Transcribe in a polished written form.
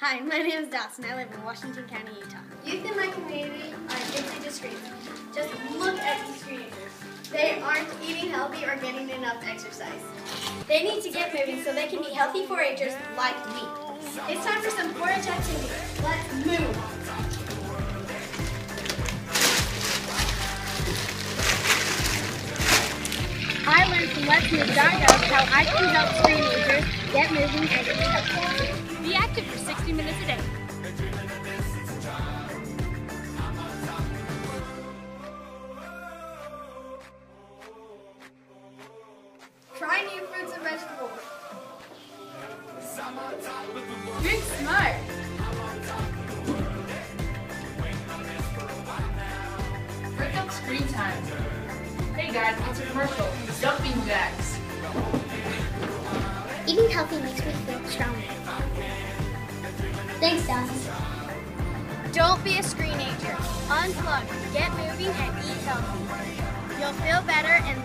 Hi, my name is Dawson. I live in Washington County, Utah. Youth in my community are addicted to screens. Just look at these screenagers. They aren't eating healthy or getting enough exercise. They need to get moving so they can be healthy 4-Hers like me. It's time for some 4-H activity. Let's move. I learned from Let'sMove.gov how I can help screenagers get moving and eat healthy. Be active for 60 minutes a day. Try new fruits and vegetables. Drink smart. Break up screen time. Hey guys, what's a commercial? Jumping jacks. Eating healthy makes me feel stronger. Thanks, Dawson. Don't be a screenager. Unplug, get moving, and eat healthy. You'll feel better and